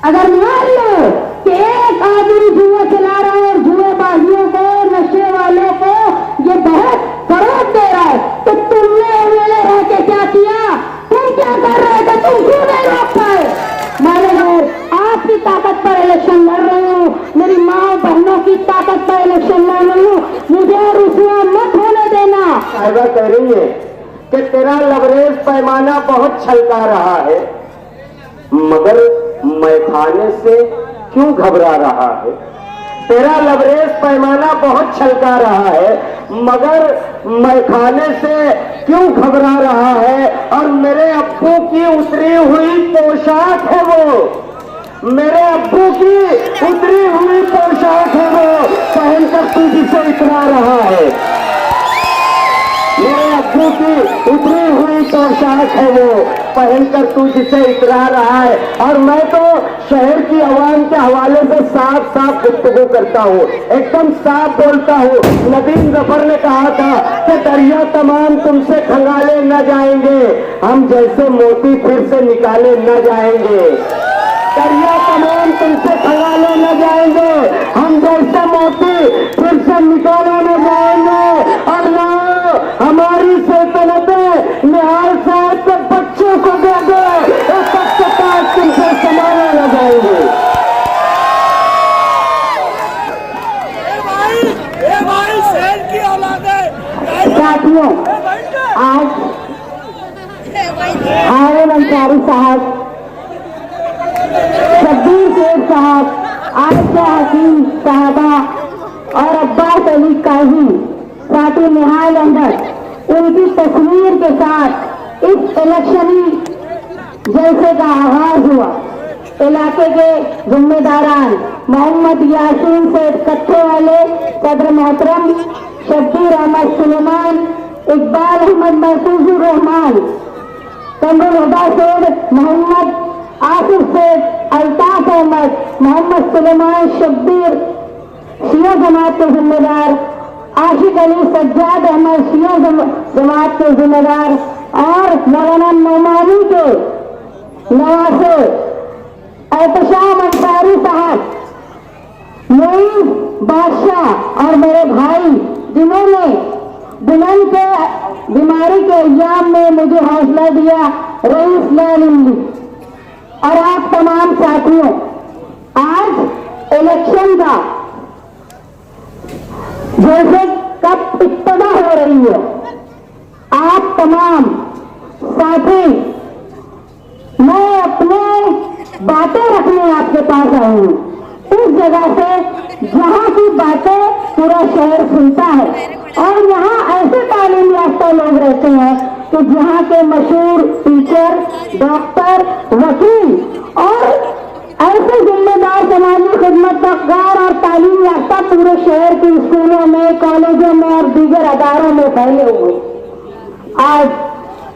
अगर मान लो कि एक आदमी जुआ चला रहा है और जुएबाजियों को, नशे वालों को ये बहुत फरोग दे रहा है, तो तुमने एमएलए रह के क्या किया? तुम क्या कर रहे थे? तुम क्यों नहीं रोक पाए? मालेगांव आपकी ताकत पर इलेक्शन लड़ रही हूँ, मेरी माँ बहनों की ताकत पर इलेक्शन लड़ रही हूँ, मुझे रुसवा मत होने देना। साहिबा कह रही है कि तेरा लबरेज पैमाना बहुत छलका रहा है, मगर मैं खाने से क्यों घबरा रहा है? तेरा लबरेज पैमाना बहुत छलका रहा है, मगर मैं खाने से क्यों घबरा रहा है? और मेरे अब्बू की उतरी हुई पोशाक है वो, मेरे अब्बू की उतरी हुई पोशाक है वो, पहनकर तू जिसे इतरा रहा है। मेरे अब्बू की उतरी हुई पोशाक है वो, पहनकर तू जिसे इतरा रहा है। और मैं तो शहर की आवाम के हवाले से साफ साफ गुफ्तगू करता हूँ, एकदम साफ बोलता हूँ। नदीम जफर ने कहा था कि दरिया तमाम तुमसे खंगाले न जाएंगे, हम जैसे मोती फिर से निकाले न जाएंगे। दरिया तमाम तुमसे खंगाले न जाएंगे, हम जैसे मोती फिर से निकाले न जाएंगे। और ना हमारी सल्तनतें निहाल साहब के बच्चों को दे दे, एक तक तुमसे समाने न जाएंगे। साथियों, आज आरिफ अंसारी साहब, शब्बीर शेख साहब, आयशा हकीम साहबा और अब्बास अली काजी, साथी निहाल अहमद, उनकी तस्वीर के साथ इस इलेक्शनी जलसे का आगाज हुआ। इलाके के जिम्मेदारान मोहम्मद यासीन से कत्थे वाले, सदर मोहतरम शब्बीर अहमद सुलेमान, इकबाल अहमद महफूजुर रहमान, कमरुल हुदा सेठ, मोहम्मद आसिफ सेठ, अल्ताफ अहमद, मोहम्मद सुलेमान शब्बीर शिया जमात के जिम्मेदार, आशिक अली सज्जाद अहमद शिया जमात के जिम्मेदार और मौलाना नौमानी के नवासे एहतशाम अंसारी साहब, मोईन बादशाह और मेरे भाई जिन्होंने बुलंद के बीमारी के अय्याम में मुझे हौसला दिया, रईस लाल इमली और आप तमाम साथियों, आज इलेक्शन का जैसे कब इब्तिदा हो रही है, आप तमाम साथी, मैं अपने बातें रखने आपके पास आई हूँ, इस जगह से जहाँ की बातें पूरा शहर सुनता है। और यहाँ ऐसे तालीम याफ्ता लोग रहते हैं कि जहाँ के मशहूर टीचर, डॉक्टर, वकील और ऐसे जिम्मेदार समाजी खिदमतगार और तालीम याफ्ता पूरे शहर के स्कूलों में, कॉलेजों में और दीगर अदारों में फैले हुए। आज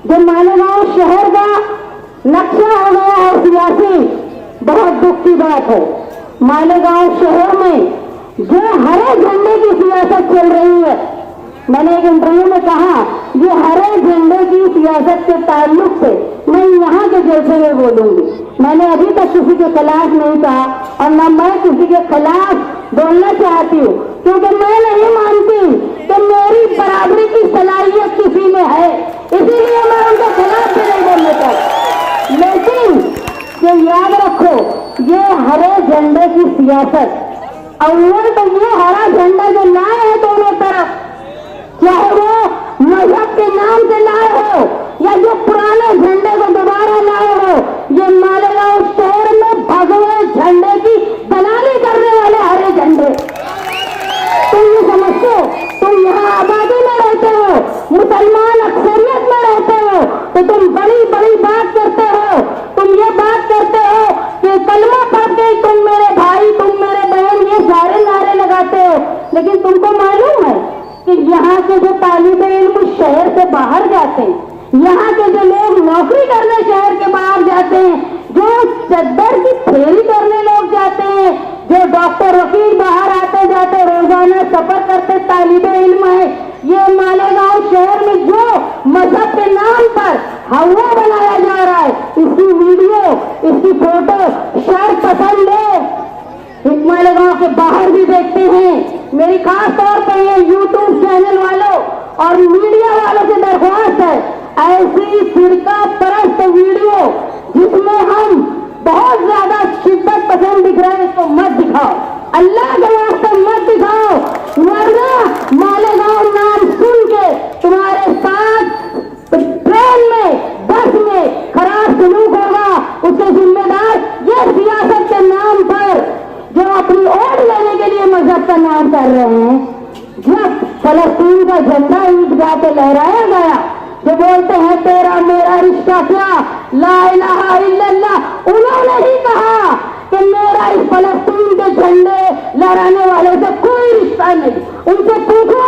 जो मालेगांव शहर का नक्शा हो गया है सियासी, बहुत दुख की बात है। मालेगांव शहर में जो हरे झंडे की सियासत चल रही है, मैंने एक इंटरव्यू में कहा, ये हरे झंडे की सियासत के ताल्लुक से मैं यहाँ के जैसे में बोलूंगी। मैंने अभी तक किसी के खिलाफ नहीं कहा और न मैं किसी के खिलाफ बोलना चाहती हूँ, क्योंकि मैं नहीं मानती कि मेरी बराबरी की सलाहियत किसी में है, इसीलिए मैं उनके खिलाफ भी नहीं बोलने चाहती। लेकिन ये याद रखो, ये हरे झंडे की सियासत, अव्वल तो ये हरा झंडा जो लाए है दोनों तरफ, चाहे वो मजहब के नाम से लाए हो या जो पुराने झंडे को दोबारा लाए हो, ये मालेगांव शहर में भगवे झंडे की दलाली करने वाले हरे झंडे। तुम ये समझते हो, तुम यहाँ आबादी में रहते हो, मुसलमान अक्सरियत में रहते हो, तो तुम बड़ी बड़ी बात करते हो, तुम ये बात करते हो कि कलमा पढ़ के तुम मेरे भाई, तुम मेरे बहन, ये सारे नारे लगाते हो। लेकिन तुमको मालूम है कि यहाँ के जो तालिबे इल्म शहर से बाहर जाते हैं, यहाँ के जो लोग नौकरी करने शहर के बाहर जाते हैं, जो चद्दर की फेरी करने लोग जाते हैं, जो डॉक्टर वकील बाहर आते जाते रोजाना सफर करते तालिबे इल्म है, ये मालेगांव शहर में जो मजहब के नाम पर हवा बनाया जा रहा है, इसकी वीडियो, इसकी फोटो शहर ये यूट्यूब चैनल वालों और मीडिया वालों से दरख्वास्त है, ऐसी फिरका परस्त वीडियो जिसमें हम बहुत ज्यादा शिद्दत पसंद दिख रहे हैं, इसको मत दिखाओ, अल्लाह के वास्ते मत दिखाओ, वरना मालेगांव नाम सुन के तुम्हारे साथ ट्रेन में, बस में खराब सलूक होगा। उसके जिम्मेदार ये सियासत के नाम पर जो अपनी वोट लेने के लिए मजहब का नाम कर रहे हैं। जब फलस्तीन का झंडा ईदगाह पे लहराया गया, जो बोलते हैं तेरा मेरा रिश्ता क्या, ला इलाहा इल्लल्लाह, उन्होंने ही कहा कि मेरा इस फलस्तीन के झंडे लहराने वाले से कोई रिश्ता नहीं। उनसे पूछो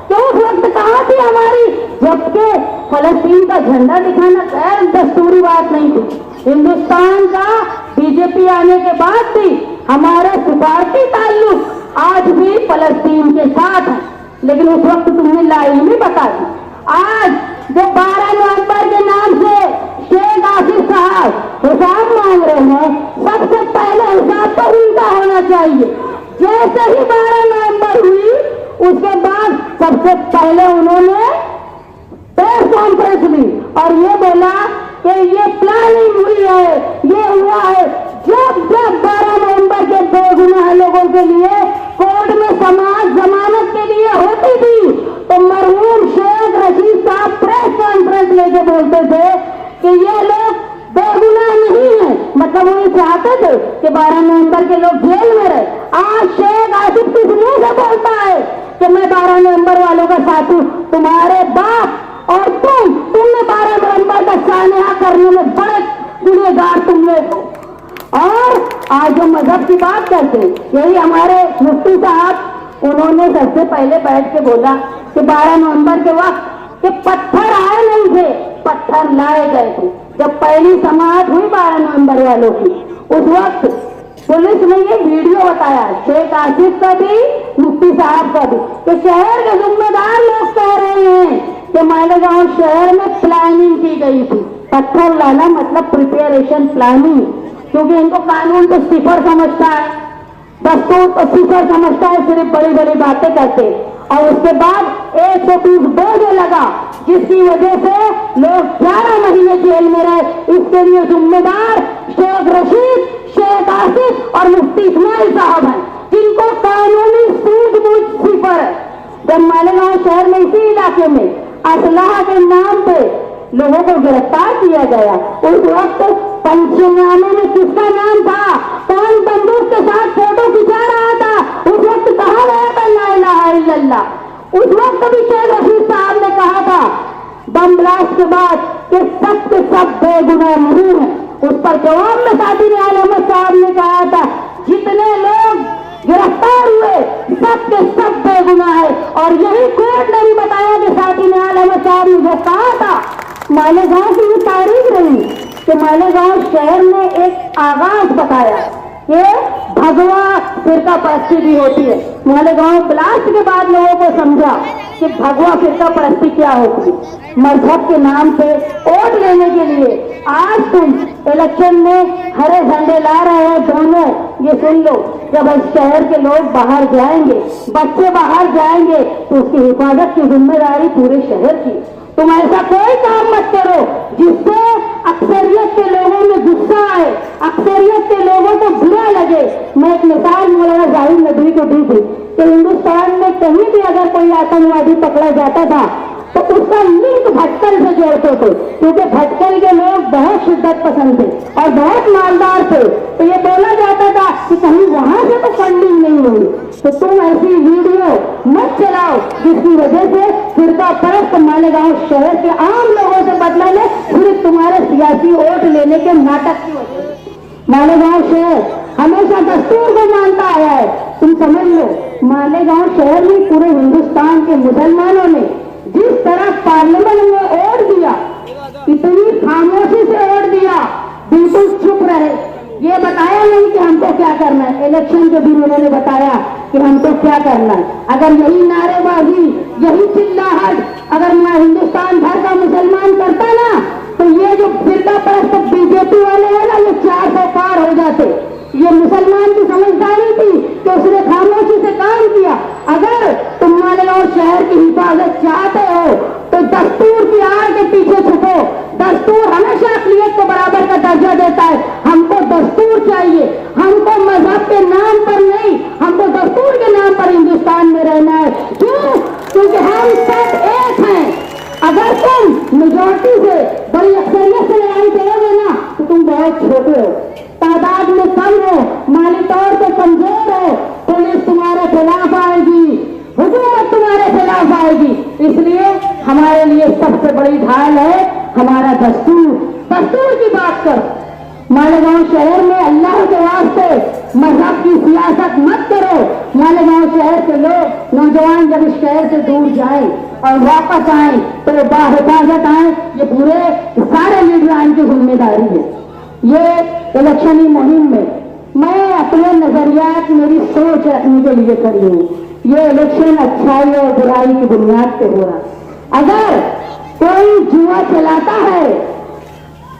कि उस वक्त कहाँ थी हमारी, जबकि फलस्तीन का झंडा दिखाना गैर दस्तूरी बात नहीं थी। हिंदुस्तान का बीजेपी आने के बाद भी हमारे सिफारती ताल्लुक आज भी फलस्तीन के साथ है, लेकिन उस वक्त तुमने लाइमी बता दी। आज जो 12 नवंबर के नाम से शेख आसिफ साहब हिसाब मांग रहे हैं, सबसे पहले हिसाब तो उनका होना चाहिए। जैसे ही 12 नवंबर हुई, उसके बाद सबसे पहले उन्होंने प्रेस कॉन्फ्रेंस ली और ये बोला कि ये प्लानिंग हुई है, ये हुआ है। जब 12 नवंबर के बेगुनाह लोगों के लिए कोर्ट में समाज जमानत के लिए होती थी, तो मरहूम शेख रशीद साहब प्रेस कॉन्फ्रेंस लेके बोलते थे कि ये लोग बेगुनाह नहीं है, मतलब वो ये चाहते थे कि 12 नवंबर के लोग जेल में रहे। आज शेख आसिफ किस मुंह से बोलता है कि मैं 12 नवंबर वालों का साथ हूं? तुम्हारे बाप और तुमने 12 नवंबर का सानहा करने में बड़े गुनहगार तुम लोग हो। और आज जो मजहब की बात करते, यही हमारे मुफ्ती साहब, उन्होंने सबसे पहले बैठ के बोला कि 12 नवंबर के वक्त कि पत्थर आए नहीं थे, पत्थर लाए गए थे। जब पहली समाअत हुई 12 नवंबर वालों की, उस वक्त पुलिस ने ये वीडियो बताया, शेख आसिफ का भी, मुफ्ती साहब का भी, कि शहर के जिम्मेदार लोग कह रहे हैं कि मालेगांव शहर में प्लानिंग की गई थी। पत्थर लाना मतलब प्रिपरेशन प्लानिंग, क्योंकि इनको कानून तो सिफर समझता है, दस्तूर तो सिफर समझता है, सिर्फ बड़ी बड़ी बातें करते। और उसके बाद 130 बोझ लगा, जिसकी वजह से लोग 11 महीने जेल में रहे। इसके लिए जिम्मेदार शेख रशीद, शेख आसिफ और मुफ्ती इस्माइल साहब हैं, जिनको कानूनी सूझबूझ सिफर है। जब मालेगांव शहर में, इसी इलाके में असलाह के नाम पे लोगों को गिरफ्तार किया गया, उस वक्त पंचनामे में किसका नाम था? कौन बंदूक के साथ फोटो खिंचा रहा था? उस वक्त कहा गया था ला इलाहा इल्लल्लाह। उस वक्त भी शेख रशीद साहब ने कहा था बम ब्लास्ट के बाद कि सब के सब बेगुनाह नहीं है। उस पर जवाब में साथी निहाल अहमद साहब ने कहा था जितने लोग गिरफ्तार हुए सब के सब बेगुनाह है। और यही कोर्ट ने भी बताया कि साथी निहाल अहमद साहब ने जो कहा था, मालेगांव की ये तारीख रही कि मालेगांव शहर ने एक आगाज बताया कि भगवा फिरका परस्ती भी होती है। मालेगांव ब्लास्ट के बाद लोगों को समझा कि भगवा फिरका परस्ती क्या होती है। मजहब के नाम पे वोट लेने के लिए आज तुम इलेक्शन में हरे झंडे ला रहे हो दोनों, ये सुन लो, जब इस शहर के लोग बाहर जाएंगे, बच्चे बाहर जाएंगे, तो उसकी हिफाजत की जिम्मेदारी पूरे शहर की। तुम ऐसा कोई काम मत करो जिससे अक्सरियत के लोगों में गुस्सा आए, अक्सरियत के लोगों को बुरा लगे। मैं एक मिसाल मौलाना जाहिद नदवी को दी थी कि हिंदुस्तान में कहीं भी अगर कोई आतंकवादी पकड़ा जाता था तो उसका लिंक भटकल से जोड़ते थे, क्योंकि भटकल के लोग बहुत शिद्दत पसंद थे और बहुत मालदार थे। तो ये बोला जाता था कि कहीं वहां से तो फंडिंग नहीं हुई। तो तुम ऐसी वीडियो मत चलाओ जिसकी वजह से फिरका परस्त मालेगांव शहर के आम लोगों से बदला ले, सिर्फ तुम्हारे सियासी वोट लेने के नाटक की वजह से। मालेगांव शहर हमेशा दस्तूर को मानता आया है। तुम समझ लो, मालेगांव शहर में पूरे हिंदुस्तान के मुसलमानों ने जिस तरह पार्लियामेंट में वोट दिया, इतनी खामोशी से वोट दिया, बिल्कुल चुप रहे, ये बताया नहीं कि हमको क्या करना है। इलेक्शन के दिन उन्होंने बताया कि हमको क्या करना है। अगर यही नारेबाजी, यही चिल्लाहट अगर हिंदुस्तान भर का मुसलमान करता ना, तो ये जो फिरका परस्त बीजेपी वाले हैं ना, ये 400 पार हो जाते। ये मुसलमान की समझदारी थी कि उसने खामोशी से काम किया। अगर तुम्हारे के नाम पर नहीं, हमको दस्तूर के नाम पर हिंदुस्तान में रहना है। क्यों? क्योंकि हम सब एक हैं। अगर तुम मेजोरिटी से, बड़ी अक्सरियत से लड़ाई करोगे ना, तो तुम बहुत छोटे हो, तादाद में कम हो, माली तौर पर कमजोर हो, पुलिस तुम्हारे खिलाफ आएगी, हुकूमत तुम्हारे खिलाफ आएगी। इसलिए हमारे लिए सबसे बड़ी ढाल है हमारा दस्तूर। दस्तूर की बात करो। मालेगांव शहर में अल्लाह के वास्ते मजहब की सियासत मत करो। मालेगांव शहर के लोग, नौजवान जब इस शहर से दूर जाएं और वापस आए तो बाहिफाजत आए, ये पूरे सारे लीडरान की जिम्मेदारी है। ये इलेक्शनी मुहिम में मैं अपने नजरियात, मेरी सोच रखने के लिए करी हूँ। ये इलेक्शन अच्छाई और बुराई की बुनियाद पे हो रहा। अगर कोई जुआ चलाता है,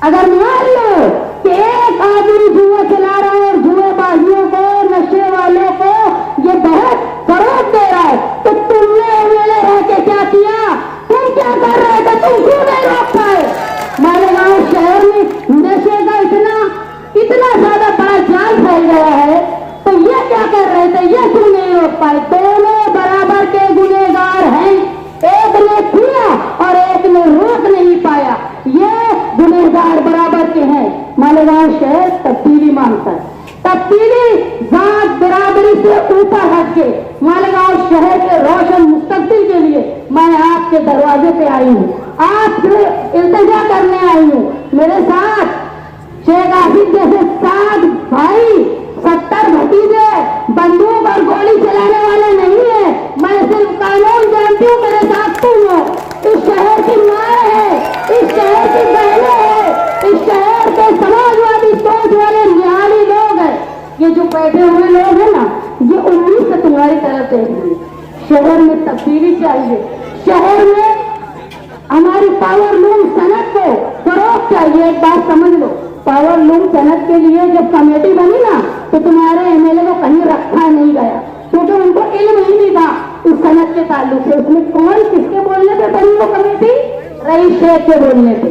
अगर मान लो कि एक आदमी जुआ चला रहा है और जुएबाजियों को, नशे वालों को ये बहुत फरोग दे रहा है, तो तुमने एमएलए रह के क्या किया? तुम क्या कर रहे थे? तुम क्यों नहीं रोक पाए? मालेगांव शहर में नशे का इतना ज्यादा बड़ा जाल फैल गया है, तो ये क्या कर रहे थे? ये क्यों नहीं रोक पाए? दोनों बराबर के गुनहगार हैं। एक ने किया और एक ने रोक नहीं पाया। ये गुनहगार बराबर के हैं। मालेगांव शहर तब्दीली मांगता है। तब्दीली जात बराबरी से ऊपर हट के मालेगांव शहर के रोशन मुस्तकबिल के लिए मैं आपके दरवाजे पे आई हूँ, आपसे इल्तिजा करने आई हूँ। मेरे साथ शेख आसिफ जैसे 7 भाई, 70 भतीजे बंदूक और गोली चलाने वाले नहीं है। मैं सिर्फ कानून जानती हूँ, मेरे साथ तुम हो। इस शहर की माँ है, इस शहर की बहनें हैं, इस शहर के समाजवादी सोच वाले निहाली लोग हैं। ये जो बैठे हुए लोग हैं ना, ये उम्मीद से तुम्हारी तरफ देख रही। शहर में तब्दीली चाहिए, शहर में हमारी पावर लूम सनत को फरोग चाहिए। एक बात समझ लो, पावर लूम सनत के लिए जब कमेटी बनी ना, तो तुम्हारे एमएलए को कहीं रखा नहीं गया, क्योंकि उनको इल्म ही नहीं था इस सनत के ताल्लुक से। उसमें कौन किसके बोलने पे बनी वो कमेटी? रईस शेख के बोलने पे।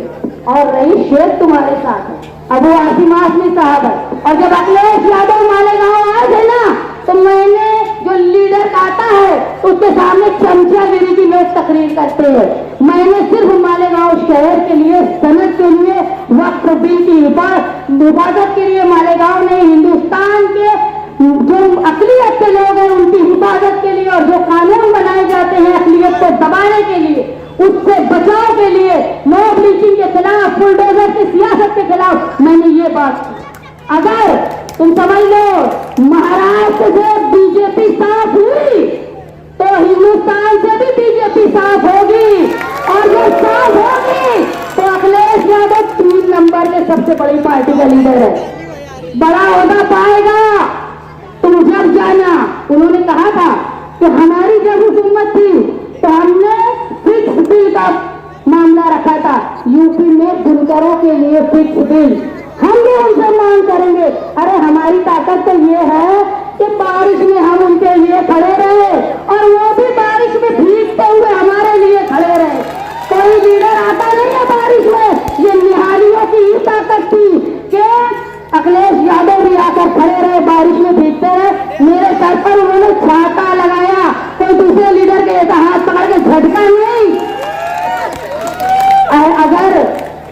और रईस शेख तुम्हारे साथ है, अबू आसिम आसमी साहब है। और जब अखिलेश यादव मालेगांव आए थे ना, तो मैंने जो लीडर आता है उसके सामने चमचागिरी की लोग तकरीर करते हैं। मैंने सिर्फ मालेगांव शहर के लिए, सनत के लिए, वक्फ बिल की हिफाजत के लिए, मालेगांव में हिंदुस्तान के जो अकलियत के लोग हैं उनकी हिफाजत के लिए, और जो कानून बनाए जाते हैं अकलियत को दबाने के लिए, उससे बचाव के लिए, नो ब्लीचिंग के खिलाफ, बुलडोजर की सियासत के खिलाफ मैंने ये बात की। अगर तुम समझ लो महाराष्ट्र से बीजेपी साफ हुई तो हिंदुस्तान से भी बीजेपी साफ होगी, और जो साफ होगी तो अखिलेश यादव 3 नंबर के सबसे बड़ी पार्टी का लीडर है, बड़ा ओहदा पाएगा। तुम जब जाना, उन्होंने कहा था कि हमारी जब हुकूमत थी तो हमने फिक्स बिल का मामला रखा था, यूपी में बुनकरों के लिए फिक्स बिल। हम भी उनसे मांग करेंगे। अरे हमारी ताकत तो ये है कि बारिश में हम उनके लिए खड़े रहे और वो भी बारिश में भीगते हुए हमारे लिए खड़े रहे। कोई लीडर आता नहीं है बारिश में, ये निहालियों की ही ताकत थी कि अखिलेश यादव भी आकर खड़े रहे, बारिश में भीगते रहे। मेरे सर पर उन्होंने छाता लगाया, कोई दूसरे लीडर के हाथ पकड़ के झटका नहीं। अगर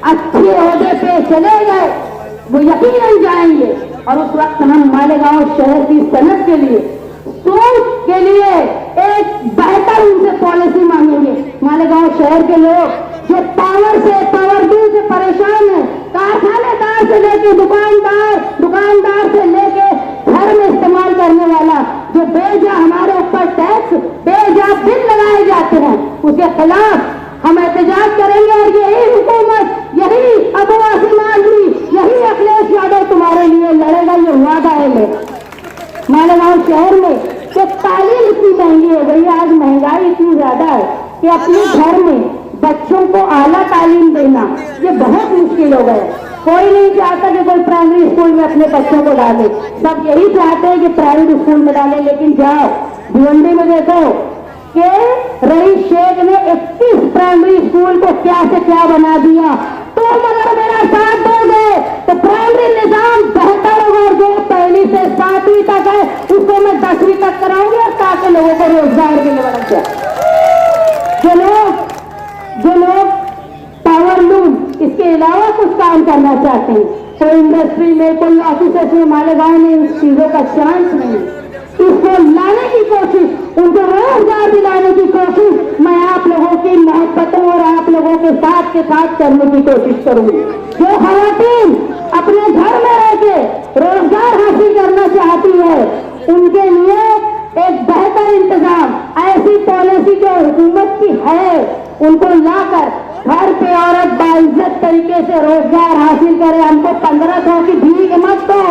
अच्छे ओहदे पे चले गए वो यकीनन जाएंगे, और उस वक्त हम मालेगांव शहर की सनत के लिए, सोच के लिए एक बेहतर उनसे पॉलिसी मांगेंगे। मालेगांव शहर के लोग जो पावर बिल से परेशान है, कारखानेदार से लेके दुकानदार से लेके घर में इस्तेमाल करने वाला, जो बेजा हमारे ऊपर टैक्स, बेजा बिल लगाए जाते हैं, उसके खिलाफ हम एहतजाज करेंगे। और यही हुकूमत, यही अबू आसिम आजमी, यही अखिलेश यादव तुम्हारे लिए लड़ेगा, ये वादा है मेरा। मालेगांव शहर में जो तालीम इतनी महंगी हो गई है, आज महंगाई इतनी ज्यादा है कि अपने घर में बच्चों को आला तालीम देना ये बहुत मुश्किल हो गया। कोई नहीं चाहता कि कोई प्राइमरी स्कूल में अपने बच्चों को डाले, सब यही चाहते हैं कि प्राइवेट स्कूल में डाले। लेकिन जाओ भिवंडी में देखो कि रईस शेख ने 21 प्राइमरी स्कूल को क्या से क्या बना दिया। तो अगर मेरा साथ दोगे तो प्राइमरी निजाम बेहतर होगा, और जो 1 से 7वीं तक समस्या। जो लोग पावर लूम इसके अलावा कुछ काम करना चाहते हैं, कोई इंडस्ट्री में, कोई ऑफिस में, मालेगांव में इन चीजों का चांस नहीं, इसको लाने की कोशिश, उनको रोजगार दिलाने की कोशिश मैं आप लोगों की मोहब्बतों और आप लोगों के साथ करने की कोशिश करूंगी। जो खवातीन अपने घर में रह के रोजगार हासिल करना चाहती है, उनके लिए एक बेहतर इंतजाम, ऐसी पॉलिसी जो हुकूमत की है, उनको लाकर घर पे औरत बाइज्जत तरीके से रोजगार हासिल करे। हमको 1500 की भीख मत दो,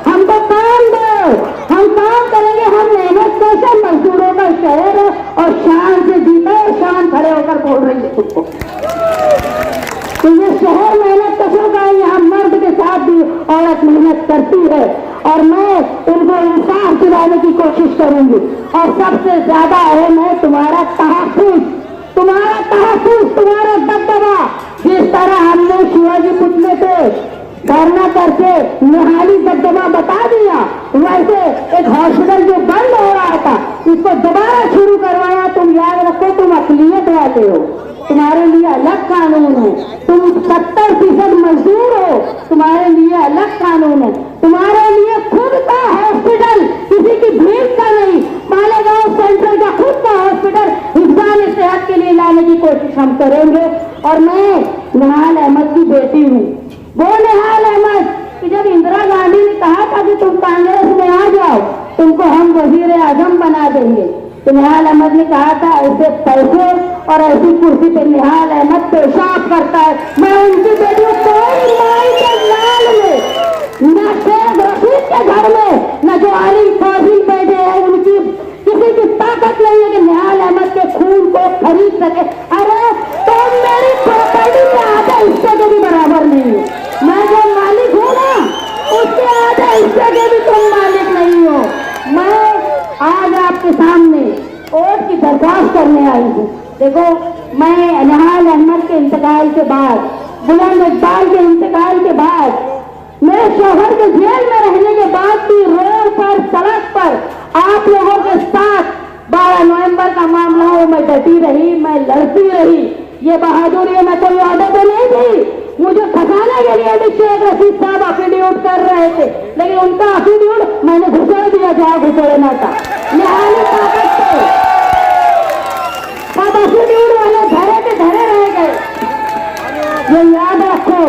हमको काम दो, हम काम करेंगे, हम मेहनत कैसे, मजदूरों का शहर है और शान से जीते, शान खड़े होकर बोल रही है खुद को। तो ये शहर मेहनत कशों का, यहाँ मर्द के साथ भी औरत मेहनत करती है और मैं उनको इंसाफ दिलाने की कोशिश करूंगी। और सबसे ज्यादा अहम है तुम्हारा तहफ्फुज़, तुम्हारा दबदबा। जिस तरह हमने शिवाजी पुतले पे धरना करके निहाली दबदबा बता दिया, वैसे एक हॉस्पिटल जो बंद हो रहा था इसको दोबारा शुरू करवाया। तुम याद रखो, तुम अक़लियत वाले हो, तुम्हारे लिए अलग कानून है। तुम 70% मजदूर हो, तुम्हारे लिए अलग कानून है। तुम्हारे लिए खुद का हॉस्पिटल, किसी की भीड़ का नहीं, मालेगांव सेंट्रल का खुद का हॉस्पिटल हिफ्ज़ान सेहत के लिए लाने की कोशिश हम करेंगे। और मैं निहाल अहमद की बेटी हूँ, वो निहाल अहमद कि जब इंदिरा गांधी ने कहा था कि तुम कांग्रेस में आ जाओ, तुमको हम वजीर आजम बना देंगे, तो निहाल अहमद ने कहा था ऐसे पैसे और ऐसी कुर्सी पे निहाल अहमद पेशाब करता है। मैं उनकी बेटी कोई माई के लाल में, न शेख रशीद के घर में, न जो आलिम फाजिल बैठे हैं, उनकी किसी की ताकत नहीं है कि निहाल अहमद के खून को खरीद सके। अरे तुम मेरी प्रॉपर्टी के आधे हिस्से के भी बराबर नहीं हो। मैं जो मालिक हूँ ना, उसके आधे हिस्से के भी तुम मालिक नहीं हो। मैं आज आपके सामने वोट की दरख्वास्त करने आई हूँ। देखो, मैं निहाल अहमद के इंतकाल के बाद, बुलंद इकबाल के इंतकाल के बाद, मेरे शौहर के जेल में रहने के बाद भी रोड पर, सड़क पर आप लोगों के साथ 12 नवंबर का मामला हो, मैं डटी रही, मैं लड़ती रही। ये बहादुरी, मैं कोई ऑर्डर तो नहीं थी। मुझे फंसाने के लिए भी शेख रशीद साहब अफिड्यूट कर रहे थे, लेकिन उनका अफिड्यूट मैंने घुसड़ दिया जहाँ घुसड़ना था। निहाली ताकत से सब अफिड्यूट वाले धरे के धरे रह गए। ये याद रखो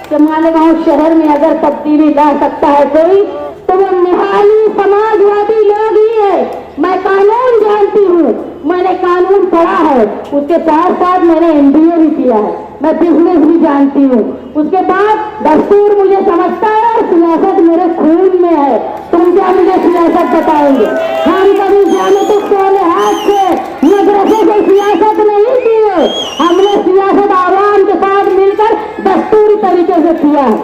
कि मालेगांव शहर में अगर तब्दीली ला सकता है कोई, तो वो निहाली समाजवादी लोग ही है। मैं कानून जानती हूँ, मैंने कानून पढ़ा है, उसके साथ साथ मैंने MBA भी किया है, मैं बिजनेस भी जानती हूँ। उसके बाद दस्तूर मुझे समझता है और सियासत मेरे खून में है। तुम क्या मुझे सियासत बताएंगे? हम कभी जाने तो सोले हाथ से मदरसे से सियासत नहीं की है, हमने सियासत आवाम के साथ मिलकर दस्तूरी तरीके से किया है।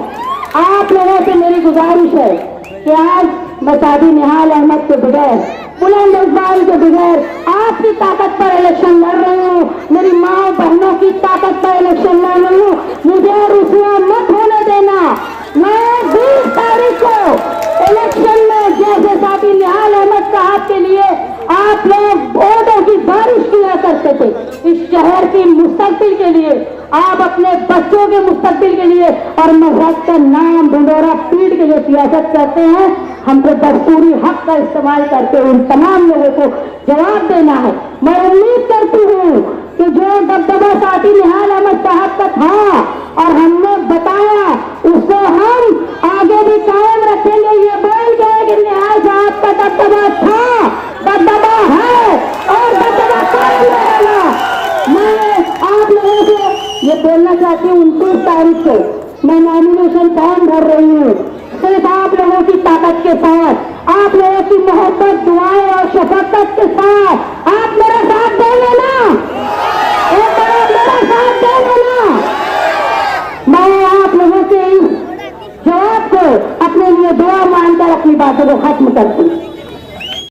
आप लोगों से मेरी गुजारिश है कि आज मैं सादी निहाल अहमद के बगैर, बुलंद इकबाल के बगैर आपकी ताकत पर इलेक्शन लड़ रही हूँ, मेरी माँ बहनों की ताकत पर इलेक्शन लड़ रही हूँ। मुझे रुसवा मत होने देना। मैं 20 तारीख को इलेक्शन में, जैसे सादी निहाल अहमद साहब के लिए आप लोग वोटों की बारिश किया करते थे, इस शहर की मुस्तकबिल के लिए, आप अपने बच्चों के मुस्तकबिल के लिए, और मजहब का नाम ढिंढोरा पीट के जो सियासत करते हैं, हमको दस्तूरी हक का इस्तेमाल करके उन तमाम लोगों को जवाब देना है। मैं उम्मीद करती हूँ कि जो दबदबा साथी निहाल अहमद साहब का था और हमने बताया, उसको हम आगे भी कायम रखेंगे। ये बोल गए कि निहाल साहब का दबदबा था, दबदबा है और दबदबा कायम रहेगा। मैं आप लोगों से ये बोलना चाहती हूँ, 29 तारीख को मैं नॉमिनेशन फॉर्म भर रही हूँ, सिर्फ आप लोगों की ताकत के साथ, आप लोगों की मोहब्बत, दुआएं और शफकत के साथ। आप मेरा साथ देंगे ना? एक बार मेरा साथ देंगे ना? मैं आप लोगों से इस जवाब को अपने लिए दुआ मानकर अपनी बातों को खत्म करती हूँ।